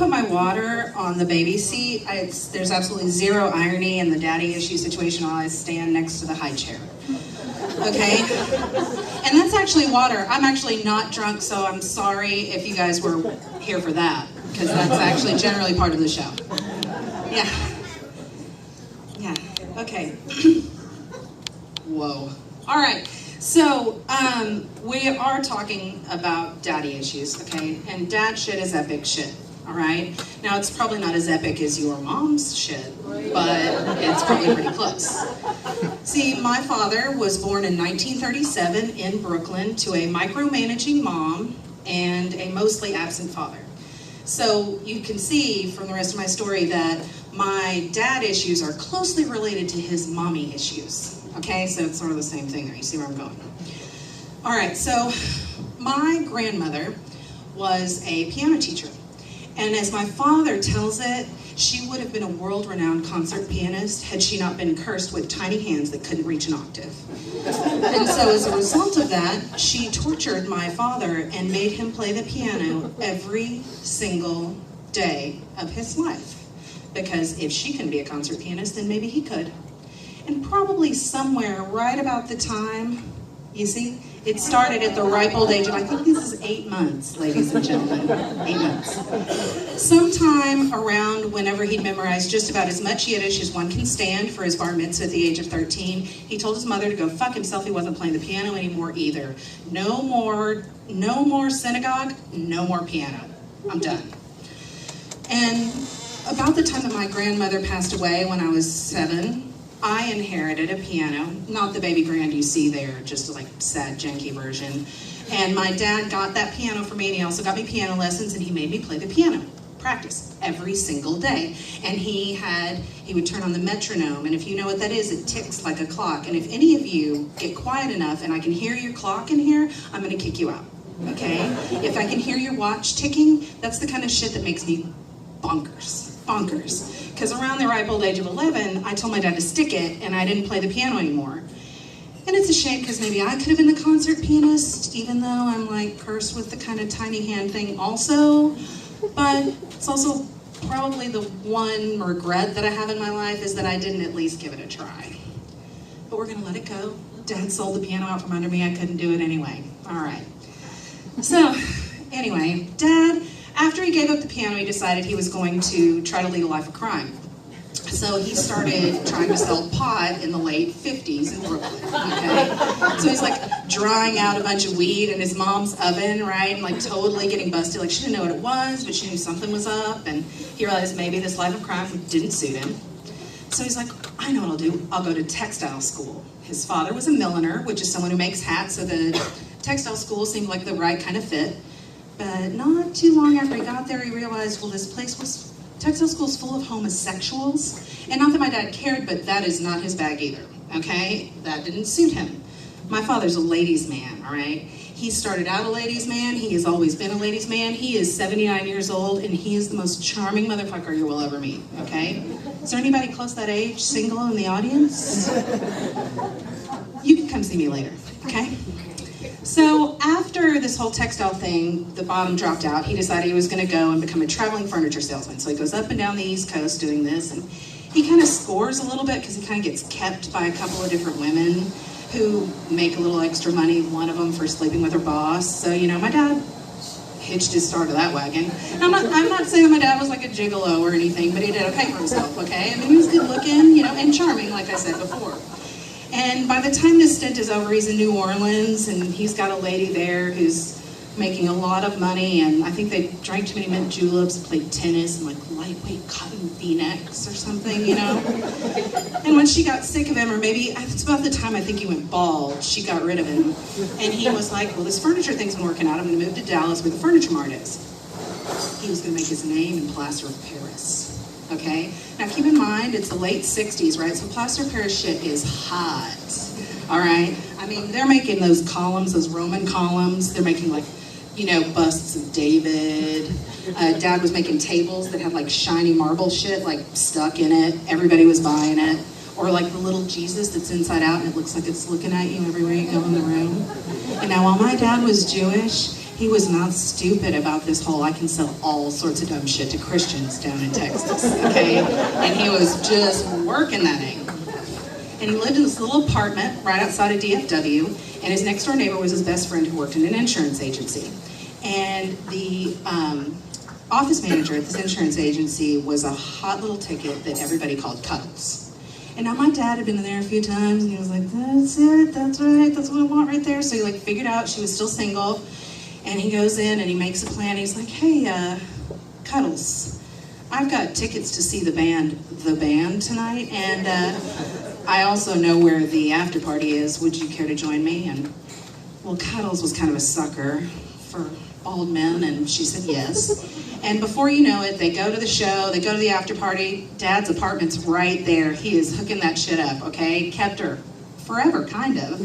put my water on the baby seat. There's absolutely zero irony in the daddy issue situation while I stand next to the high chair. Okay? And that's actually water. I'm actually not drunk, so I'm sorry if you guys were here for that, because that's actually generally part of the show. Yeah. Yeah. Okay. Whoa. All right. So, we are talking about daddy issues, okay? And dad shit is epic shit, all right? Now, it's probably not as epic as your mom's shit, but it's probably pretty close. See, my father was born in 1937 in Brooklyn to a micromanaging mom and a mostly absent father. So you can see from the rest of my story that my dad issues are closely related to his mommy issues. Okay, so it's sort of the same thing there. You see where I'm going? All right, so my grandmother was a piano teacher. And as my father tells it, she would have been a world-renowned concert pianist had she not been cursed with tiny hands that couldn't reach an octave. And so as a result of that, she tortured my father and made him play the piano every single day of his life. Because if she can be a concert pianist, then maybe he could. And probably somewhere right about the time, you see, it started at the ripe old age of, I think this is 8 months, ladies and gentlemen, 8 months. Sometime around whenever he'd memorized just about as much Yiddish as one can stand for his bar mitzvah at the age of 13, he told his mother to go fuck himself. He wasn't playing the piano anymore either. No more synagogue, no more piano. I'm done. And about the time that my grandmother passed away when I was 7, I inherited a piano, not the baby grand you see there, just a like sad, janky version. And my dad got that piano for me, and he also got me piano lessons, and he made me play the piano, practice every single day. And he would turn on the metronome, and if you know what that is, it ticks like a clock. And if any of you get quiet enough and I can hear your clock in here, I'm gonna kick you out, okay? If I can hear your watch ticking, that's the kind of shit that makes me bonkers. Because around the ripe old age of 11, I told my dad to stick it, and I didn't play the piano anymore. And it's a shame, because maybe I could have been the concert pianist, even though I'm like cursed with the kind of tiny hand thing also. But it's also probably the one regret that I have in my life is that I didn't at least give it a try. But we're gonna let it go. Dad sold the piano out from under me. I couldn't do it anyway. All right. So anyway, Dad, after he gave up the piano, he decided he was going to try to lead a life of crime. So he started trying to sell pot in the late 50s in Brooklyn, okay? So he's like drying out a bunch of weed in his mom's oven, right? And like totally getting busted. Like she didn't know what it was, but she knew something was up. And he realized maybe this life of crime didn't suit him. So he's like, I know what I'll do. I'll go to textile school. His father was a milliner, which is someone who makes hats. So the textile school seemed like the right kind of fit. But not too long after he got there, he realized, well, textile school's full of homosexuals. And not that my dad cared, but that is not his bag either, okay? That didn't suit him. My father's a ladies' man, all right? He started out a ladies' man. He has always been a ladies' man. He is 79 years old, and he is the most charming motherfucker you will ever meet, okay? Is there anybody close that age, single in the audience? You can come see me later, okay? So after this whole textile thing, the bottom dropped out, he decided he was going to go and become a traveling furniture salesman. So he goes up and down the East Coast doing this, and he kind of scores a little bit because he kind of gets kept by a couple of different women who make a little extra money, one of them for sleeping with her boss. So, you know, my dad hitched his star to that wagon. And I'm not saying that my dad was like a gigolo or anything, but he did okay for himself, okay? I mean, he was good looking, you know, and charming, like I said before. And by the time this stint is over, he's in New Orleans, and he's got a lady there who's making a lot of money, and I think they drank too many mint juleps, played tennis, and like lightweight cotton v-necks or something, you know? And when she got sick of him, or maybe it's about the time I think he went bald, she got rid of him. And he was like, well, this furniture thing's been working out. I'm gonna move to Dallas where the furniture mart is. He was gonna make his name in plaster of Paris. Okay? Now keep in mind, it's the late 60s, right? So plaster of Paris shit is hot, all right? I mean, they're making those columns, those Roman columns. They're making like, you know, busts of David. Dad was making tables that had like shiny marble shit like stuck in it. Everybody was buying it. Or like the little Jesus that's inside out and it looks like it's looking at you everywhere you go in the room. And now while my dad was Jewish, He was not stupid about this whole I can sell all sorts of dumb shit to Christians down in Texas, okay? And he was just working that angle. And he lived in this little apartment right outside of DFW, and his next door neighbor was his best friend who worked in an insurance agency. And the office manager at this insurance agency was a hot little ticket that everybody called Cuddles. And now my dad had been in there a few times, and he was like, that's it, that's right, that's what I want right there. So he figured out she was still single, and he goes in and he makes a plan. He's like, hey, Cuddles, I've got tickets to see the band tonight, and I also know where the after party is. Would you care to join me? And well, Cuddles was kind of a sucker for bald men, and she said yes. And before you know it, they go to the show, they go to the after party. Dad's apartment's right there. He is hooking that shit up, okay? Kept her forever, kind of.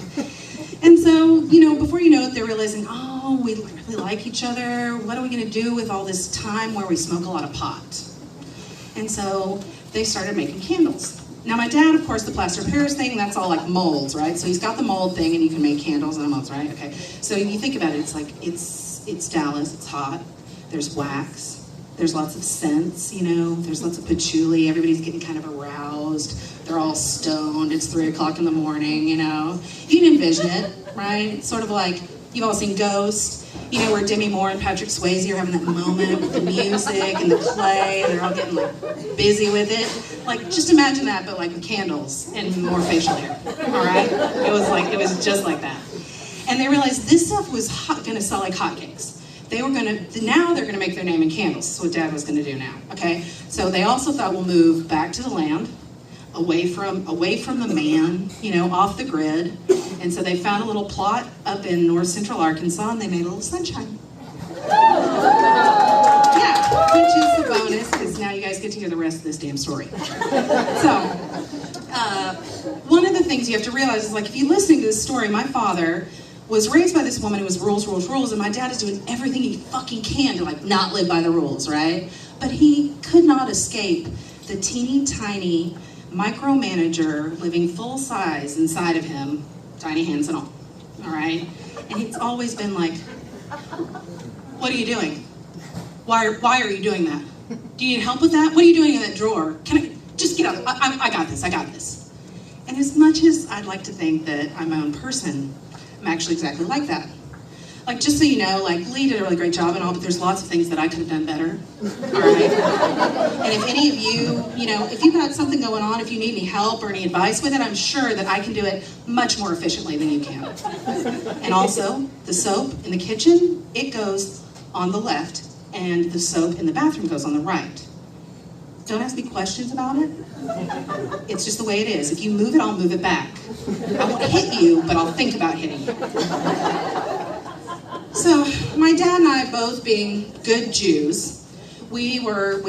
And so, before you know it, they're realizing, oh, we really like each other. What are we gonna do with all this time where we smoke a lot of pot? And so they started making candles. Now my dad, of course, the plaster of Paris thing, that's all like molds, right? So he's got the mold thing and you can make candles and molds, right? Okay. So you think about it, it's like, it's Dallas, it's hot, there's wax, there's lots of scents, there's lots of patchouli, everybody's getting kind of aroused, they're all stoned, it's 3 o'clock in the morning, You can envision it, right? It's sort of like, you've all seen Ghost, where Demi Moore and Patrick Swayze are having that moment with the music and the clay, and they're all getting busy with it. Just imagine that, but with candles and more facial hair. All right? It was just like that. And they realized this stuff was going to sell like hotcakes. Now they're gonna make their name in candles. That's what Dad was gonna do now. Okay? So they also thought we'll move back to the land, away from the man, off the grid. And so they found a little plot up in north central Arkansas, and they made a little sunshine. Yeah, which is a bonus, because now you guys get to hear the rest of this damn story. So, one of the things you have to realize is, if you're listening to this story, my father was raised by this woman who was rules, rules, rules, and my dad is doing everything he fucking can to, not live by the rules, right? But he could not escape the teeny tiny micromanager living full size inside of him, tiny hands and all right? And it's always been like, what are you doing? Why are you doing that? Do you need help with that? What are you doing in that drawer? Can I just get out? I got this. And as much as I'd like to think that I'm my own person, I'm actually exactly like that. Just so you know, Lee did a really great job and all, but there's lots of things that I could have done better, all right? And if any of you, if you've got something going on, if you need any help or any advice with it, I'm sure that I can do it much more efficiently than you can. And also, the soap in the kitchen, it goes on the left, and the soap in the bathroom goes on the right. Don't ask me questions about it. It's just the way it is. If you move it, I'll move it back. I won't hit you, but I'll think about hitting you. So, my dad and I, both being good Jews, we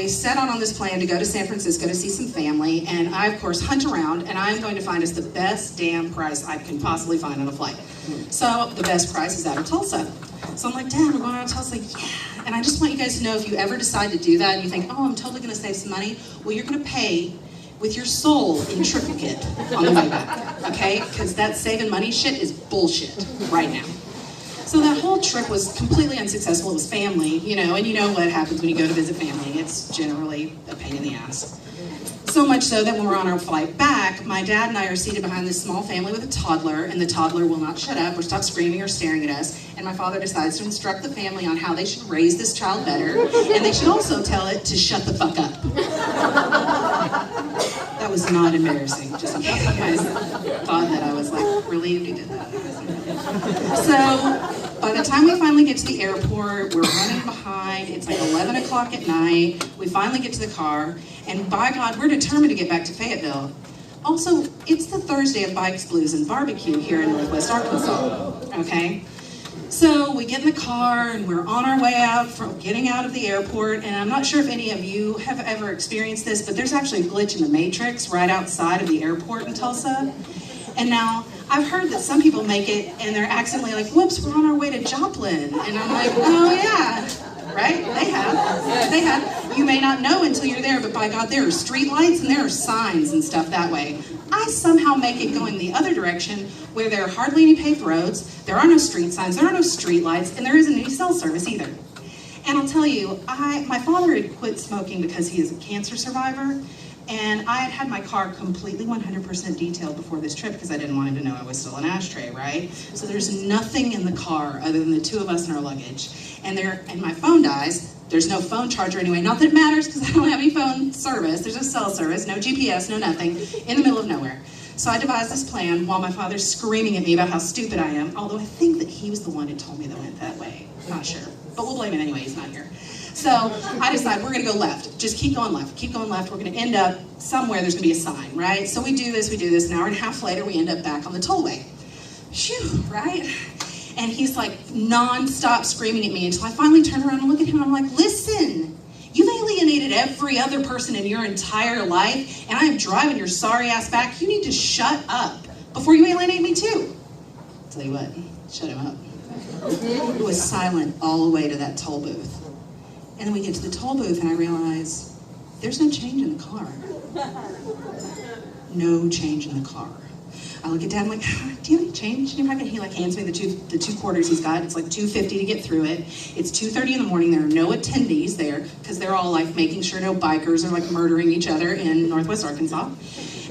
set out on this plan to go to San Francisco to see some family, and I, of course, hunt around, and I'm going to find us the best damn price I can possibly find on a flight. So, the best price is out of Tulsa. So I'm like, Dad, we're going out of Tulsa. Yeah. And I just want you guys to know, if you ever decide to do that, and you think, oh, I'm totally going to save some money, well, you're going to pay with your soul in triplicate on the way back, okay? Because that saving money shit is bullshit right now. So that whole trip was completely unsuccessful. It was family, and you know what happens when you go to visit family. It's generally a pain in the ass. So much so that when we're on our flight back, my dad and I are seated behind this small family with a toddler, and the toddler will not shut up or stop screaming or staring at us. And my father decides to instruct the family on how they should raise this child better, and they should also tell it to shut the fuck up. That was not embarrassing, just in case you guys thought that I was relieved he did that. So, by the time we finally get to the airport, we're running behind, it's 11 o'clock at night, we finally get to the car, and by God, we're determined to get back to Fayetteville. Also, it's the Thursday of Bikes, Blues, and Barbecue here in Northwest Arkansas, okay? So we get in the car and we're on our way out from getting out of the airport, and I'm not sure if any of you have ever experienced this, but there's actually a glitch in the Matrix right outside of the airport in Tulsa. And now, I've heard that some people make it and they're accidentally like, whoops, we're on our way to Joplin. And I'm like, oh yeah, right? They have. You may not know until you're there, but by God, there are street lights and there are signs and stuff that way. I somehow make it going the other direction where there are hardly any paved roads, there are no street signs, there are no street lights, and there isn't any cell service either. And I'll tell you, my father had quit smoking because he is a cancer survivor, and I had had my car completely 100% detailed before this trip because I didn't want him to know I was still an ashtray, right? So there's nothing in the car other than the two of us and our luggage. And my phone dies. There's no phone charger anyway. Not that it matters because I don't have any phone service. There's no cell service, no GPS, no nothing, in the middle of nowhere. So I devised this plan while my father's screaming at me about how stupid I am, although I think that he was the one who told me that went that way. Not sure. But we'll blame him anyway, he's not here. So I decided we're gonna go left. Just keep going left, keep going left. We're gonna end up somewhere, there's gonna be a sign, right? So we do this. An hour and a half later, we end up back on the tollway. Phew, right? And he's like non-stop screaming at me until I finally turn around and look at him and I'm like, listen, you've alienated every other person in your entire life and I am driving your sorry ass back. You need to shut up before you alienate me too. I'll tell you what, shut him up. It was silent all the way to that toll booth. And then we get to the toll booth and I realize there's no change in the car. No change in the car. I look at Dad, I'm like, do you have any change in your pocket? He like hands me the two quarters he's got. It's like $2.50 to get through it. It's 2:30 in the morning. There are no attendees there because they're all like making sure no bikers are like murdering each other in Northwest Arkansas.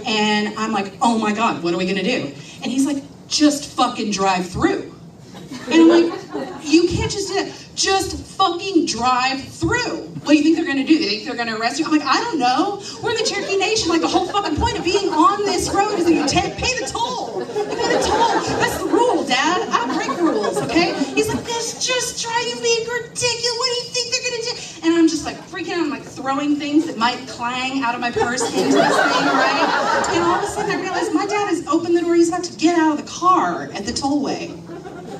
And I'm like, oh my God, what are we gonna do? And he's like, just fucking drive through. And I'm like, you can't just do that. Just fucking drive through. What do you think they're gonna do? They think they're gonna arrest you? I'm like, I don't know. We're in the Cherokee Nation. Like the whole fucking point of being on this road is that you pay the toll. You pay the toll. That's the rule, Dad. I don't break rules, okay? He's like, just try. You're being ridiculous. What do you think they're gonna do? And I'm just like freaking out. I'm like throwing things that might clang out of my purse into this thing, right? And all of a sudden I realize my dad has opened the door. He's about to get out of the car at the tollway.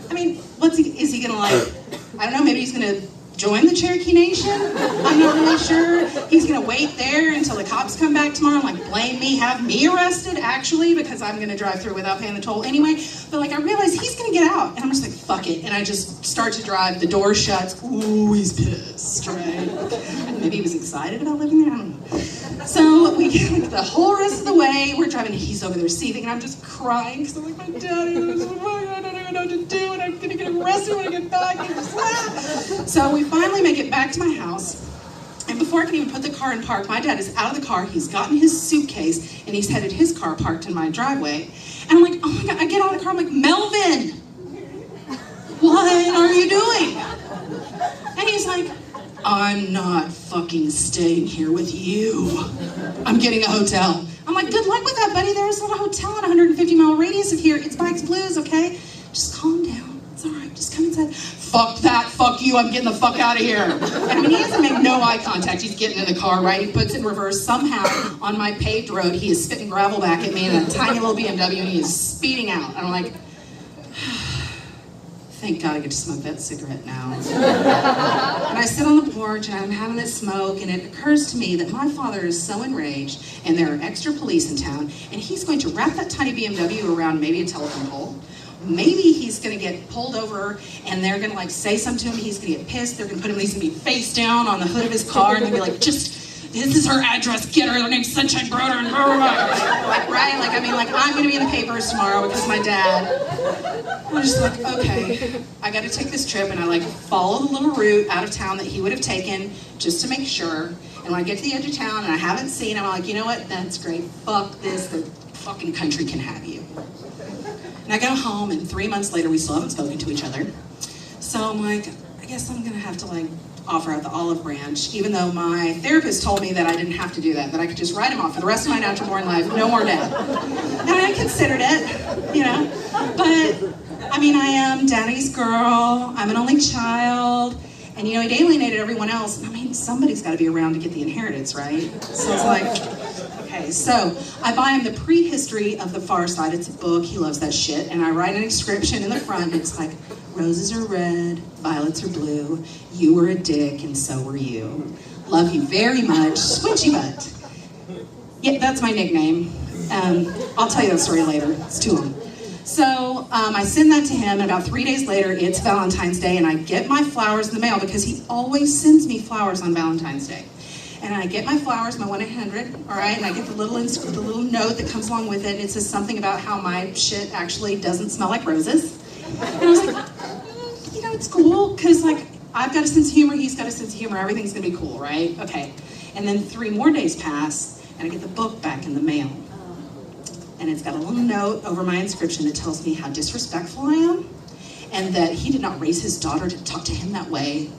I mean, is he gonna like, I don't know, maybe he's gonna join the Cherokee Nation? I'm not really sure. He's gonna wait there until the cops come back tomorrow and like blame me, have me arrested actually because I'm gonna drive through without paying the toll anyway. But like I realize he's gonna get out and I'm just like, fuck it. And I just start to drive, the door shuts. Ooh, he's pissed, right? Maybe he was excited about living there, I don't know. So we get like the whole rest of the way, we're driving, he's over there seething and I'm just crying because I'm like, my daddy, I don't even know what to do and I'm gonna get arrested when I get back. And just, So we finally make it back to my house. And before I can even put the car in park, my dad is out of the car, he's gotten his suitcase and he's headed his car parked in my driveway. And I'm like, oh my God, I get out of the car, I'm like, Melvin, what are you doing? And he's like, I'm not fucking staying here with you. I'm getting a hotel. I'm like, good luck with that, buddy. There's not a hotel in a 150-mile radius of here. It's Bikes Blues, okay? Just calm down. It's all right. Just come inside. Fuck that. Fuck you. I'm getting the fuck out of here. And I mean, he doesn't make no eye contact. He's getting in the car, right? He puts it in reverse. Somehow, on my paved road, he is spitting gravel back at me in a tiny little BMW, and he is speeding out. And I'm like, thank God I get to smoke that cigarette now. And I sit on the porch and I'm having a smoke and it occurs to me that my father is so enraged and there are extra police in town and he's going to wrap that tiny BMW around maybe a telephone pole. Maybe he's gonna get pulled over and they're gonna like say something to him, he's gonna get pissed, they're gonna put him, he's gonna be face down on the hood of his car and they'll be like, this is her address, get her name's Sunshine Broder and blah, blah, blah. Like, right? Like, I mean, like, I'm gonna be in the papers tomorrow because my dad. I'm just like, okay, I gotta take this trip and I like follow the little route out of town that he would have taken just to make sure. And when I get to the edge of town and I haven't seen him, I'm like, you know what, that's great, fuck this, the fucking country can have you. And I go home and 3 months later, we still haven't spoken to each other. So I'm like, I guess I'm gonna have to like offer out the olive branch, even though my therapist told me that I didn't have to do that I could just write him off for the rest of my natural born life, no more dad. And I considered it, you know, but I mean, I am daddy's girl, I'm an only child, and you know, he'd alienated everyone else, and I mean, somebody's gotta be around to get the inheritance, right? So it's like, okay, so I buy him the prehistory of the Far Side, it's a book, he loves that shit, and I write an inscription in the front, and it's like, roses are red, violets are blue, you were a dick and so were you. Love you very much, squinchy butt. Yeah, that's my nickname. I'll tell you that story later, it's too long. So I send that to him, and about 3 days later, it's Valentine's Day, and I get my flowers in the mail because he always sends me flowers on Valentine's Day. and I get my flowers, my 1-800, all right, and I get the little note that comes along with it, and it says something about how my shit actually doesn't smell like roses. And I was like, you know, it's cool, because, like, I've got a sense of humor, he's got a sense of humor, everything's gonna be cool, right? Okay. And then 3 more days pass, and I get the book back in the mail. And it's got a little note over my inscription that tells me how disrespectful I am, and that he did not raise his daughter to talk to him that way,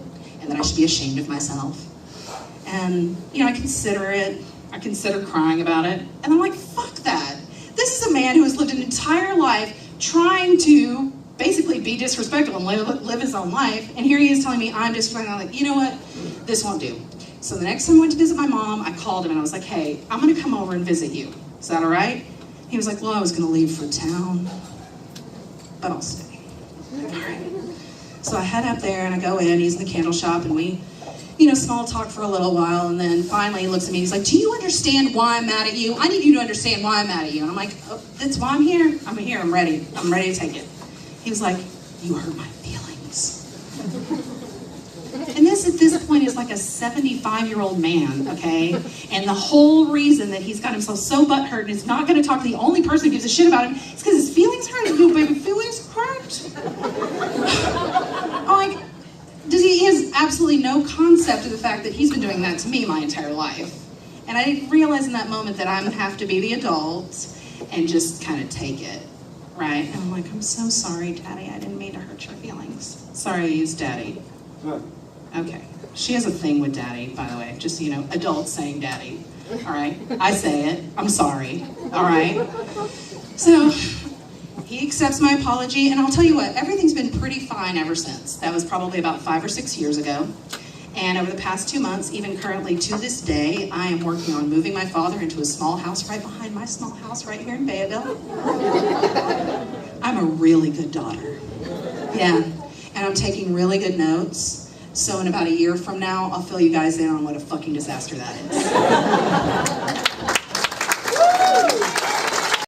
and that I should be ashamed of myself. And, you know, I consider it, I consider crying about it, and I'm like, fuck that. This is a man who has lived an entire life trying to basically be disrespectful and live his own life, and here he is telling me I'm disrespectful. I'm like, you know what, this won't do. So the next time I went to visit my mom, I called him and I was like, hey, I'm gonna come over and visit you. Is that all right? He was like, well, I was gonna leave for town, but I'll stay. All right. So I head up there and I go in, he's in the candle shop, and we, you know, small talk for a little while, and then finally he looks at me, he's like, do you understand why I'm mad at you? I need you to understand why I'm mad at you. And I'm like, oh, that's why I'm here. I'm here, I'm ready to take it. He was like, you hurt my feelings. And this, at this point, is like a 75-year-old man, okay? And the whole reason that he's got himself so butthurt and is not going to talk to the only person who gives a shit about him is because his feelings hurt. His baby feelings hurt. I'm like, he has absolutely no concept of the fact that he's been doing that to me my entire life. And I didn't realize in that moment that I'm going to have to be the adult and just kind of take it, right? And I'm like, I'm so sorry, Daddy. I didn't mean to hurt your feelings. Sorry I used Daddy. Okay. She has a thing with Daddy, by the way. Just, you know, adults saying Daddy. All right? I say it. I'm sorry. All right? So he accepts my apology, and I'll tell you what, everything's been pretty fine ever since. That was probably about 5 or 6 years ago. And over the past 2 months, even currently to this day, I am working on moving my father into a small house right behind my small house right here in Bayville. I'm a really good daughter. Yeah. And I'm taking really good notes. So in about a year from now, I'll fill you guys in on what a fucking disaster that is.